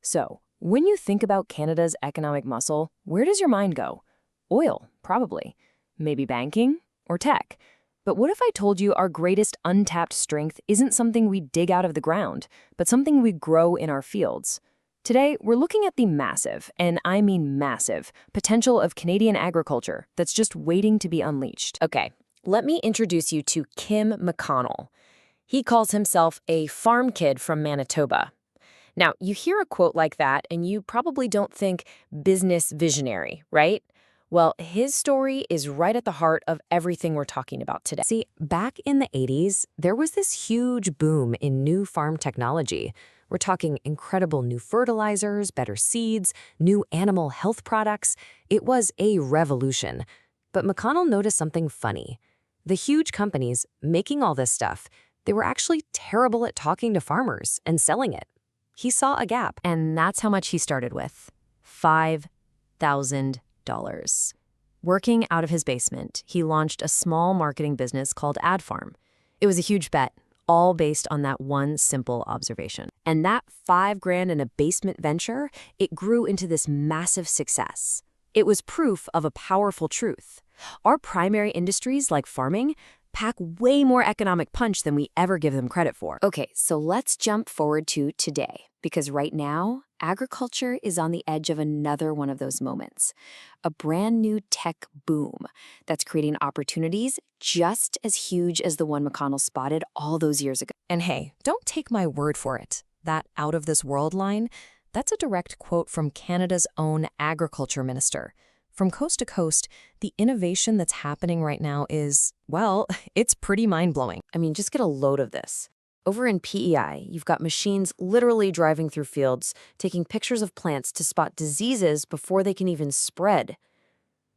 So, when you think about Canada's economic muscle, where does your mind go? Oil, probably. Maybe banking or tech. But what if I told you our greatest untapped strength isn't something we dig out of the ground, but something we grow in our fields? Today, we're looking at the massive, and I mean massive, potential of Canadian agriculture that's just waiting to be unleashed. Okay, let me introduce you to Kim McConnell. He calls himself a farm kid from Manitoba. Now, you hear a quote like that, and you probably don't think business visionary, right? Well, his story is right at the heart of everything we're talking about today. See, back in the 80s, there was this huge boom in new farm technology. We're talking incredible new fertilizers, better seeds, new animal health products. It was a revolution. But McConnell noticed something funny. The huge companies making all this stuff, they were actually terrible at talking to farmers and selling it. He saw a gap, and that's how much he started with. $5,000. Working out of his basement, he launched a small marketing business called Ad Farm. It was a huge bet, all based on that one simple observation. And that $5,000 in a basement venture, it grew into this massive success. It was proof of a powerful truth. Our primary industries, like farming, pack way more economic punch than we ever give them credit for. Okay, so let's jump forward to today, because right now, agriculture is on the edge of another one of those moments. A brand new tech boom that's creating opportunities just as huge as the one McConnell spotted all those years ago. And hey, don't take my word for it. That out of this world line, that's a direct quote from Canada's own agriculture minister. From coast to coast, the innovation that's happening right now is, well, it's pretty mind-blowing. I mean, just get a load of this. Over in PEI, you've got machines literally driving through fields, taking pictures of plants to spot diseases before they can even spread.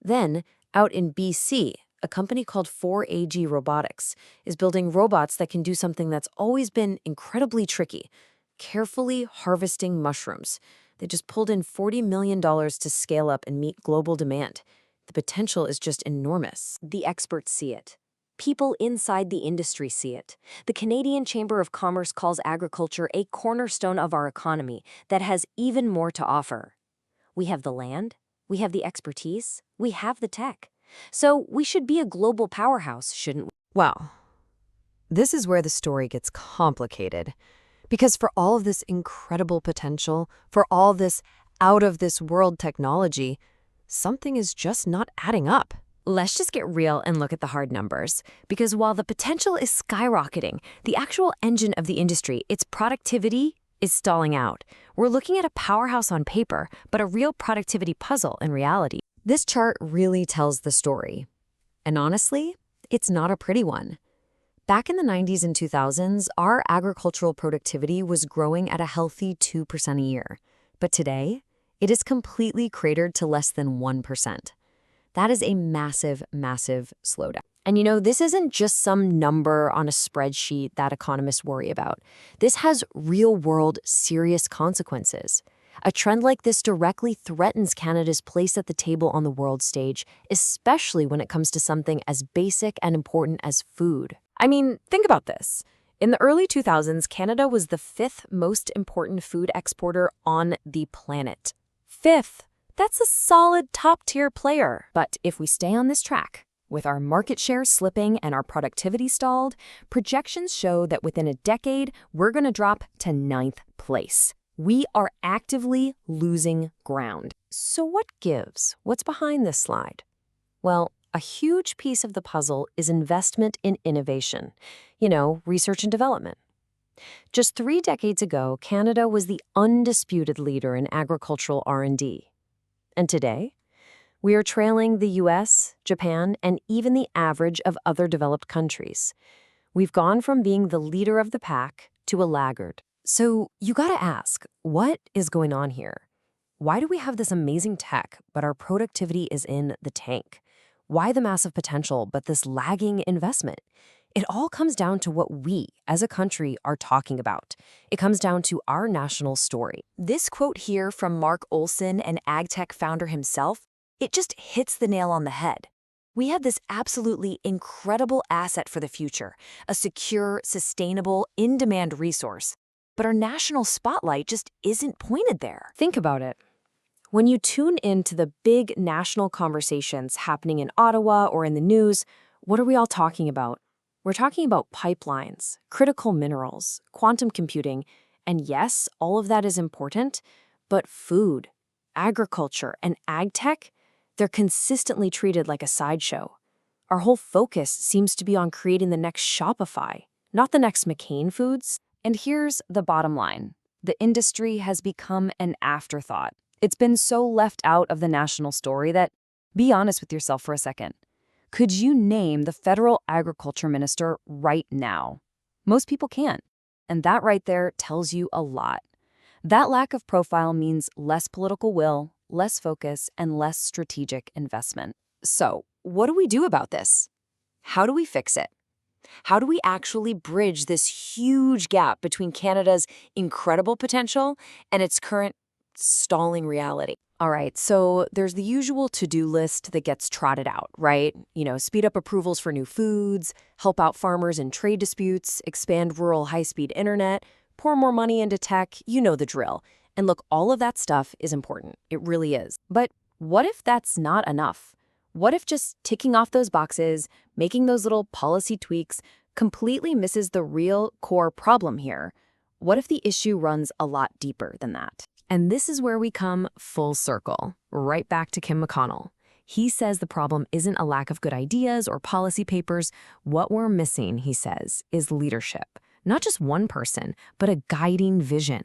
Then, out in BC, a company called 4AG Robotics is building robots that can do something that's always been incredibly tricky: carefully harvesting mushrooms. They just pulled in $40 million to scale up and meet global demand. The potential is just enormous. The experts see it. People inside the industry see it. The Canadian Chamber of Commerce calls agriculture a cornerstone of our economy that has even more to offer. We have the land, we have the expertise, we have the tech. So we should be a global powerhouse, shouldn't we? Well, this is where the story gets complicated. Because for all of this incredible potential, for all this out-of-this-world technology, something is just not adding up. Let's just get real and look at the hard numbers. Because while the potential is skyrocketing, the actual engine of the industry, its productivity, is stalling out. We're looking at a powerhouse on paper, but a real productivity puzzle in reality. This chart really tells the story. And honestly, it's not a pretty one. Back in the 90s and 2000s, our agricultural productivity was growing at a healthy 2% a year. But today, it is completely cratered to less than 1%. That is a massive, massive slowdown. And you know, this isn't just some number on a spreadsheet that economists worry about. This has real-world, serious consequences. A trend like this directly threatens Canada's place at the table on the world stage, especially when it comes to something as basic and important as food. I mean, think about this. In the early 2000s, Canada was the 5th most important food exporter on the planet. 5th! That's a solid top-tier player. But if we stay on this track, with our market share slipping and our productivity stalled, projections show that within a decade, we're going to drop to 9th place. We are actively losing ground. So what gives? What's behind this slide? Well, a huge piece of the puzzle is investment in innovation. You know, research and development. Just 3 decades ago, Canada was the undisputed leader in agricultural R&D. And today, we are trailing the US, Japan, and even the average of other developed countries. We've gone from being the leader of the pack to a laggard. So you gotta ask, what is going on here? Why do we have this amazing tech, but our productivity is in the tank? Why the massive potential, but this lagging investment? It all comes down to what we, as a country, are talking about. It comes down to our national story. This quote here from Mark Olson, an ag-tech founder himself, it just hits the nail on the head. We have this absolutely incredible asset for the future, a secure, sustainable, in-demand resource. but our national spotlight just isn't pointed there. Think about it. When you tune into the big national conversations happening in Ottawa or in the news, what are we all talking about? We're talking about pipelines, critical minerals, quantum computing, and yes, all of that is important, but food, agriculture, and ag tech, they're consistently treated like a sideshow. Our whole focus seems to be on creating the next Shopify, not the next McCain Foods. And here's the bottom line. The industry has become an afterthought. It's been so left out of the national story that, be honest with yourself for a second. Could you name the federal agriculture minister right now? Most people can't. And that right there tells you a lot. That lack of profile means less political will, less focus, and less strategic investment. So, what do we do about this? How do we fix it? How do we actually bridge this huge gap between Canada's incredible potential and its current stalling reality? All right, so there's the usual to-do list that gets trotted out, right? Speed up approvals for new foods, help out farmers in trade disputes, expand rural high-speed internet, pour more money into tech, you know the drill. And look, all of that stuff is important. It really is. But what if that's not enough? What if just ticking off those boxes, making those little policy tweaks, completely misses the real core problem here? What if the issue runs a lot deeper than that? And this is where we come full circle, right back to Kim McConnell. He says the problem isn't a lack of good ideas or policy papers. What we're missing, he says, is leadership. Not just one person, but a guiding vision.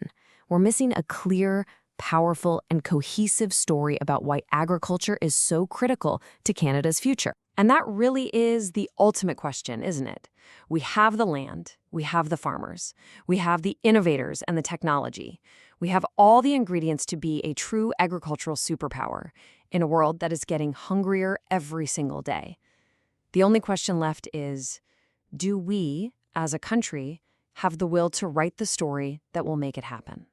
We're missing a clear, powerful, and cohesive story about why agriculture is so critical to Canada's future. And that really is the ultimate question, isn't it? We have the land, we have the farmers, we have the innovators and the technology. We have all the ingredients to be a true agricultural superpower in a world that is getting hungrier every single day. The only question left is, do we, as a country, have the will to write the story that will make it happen?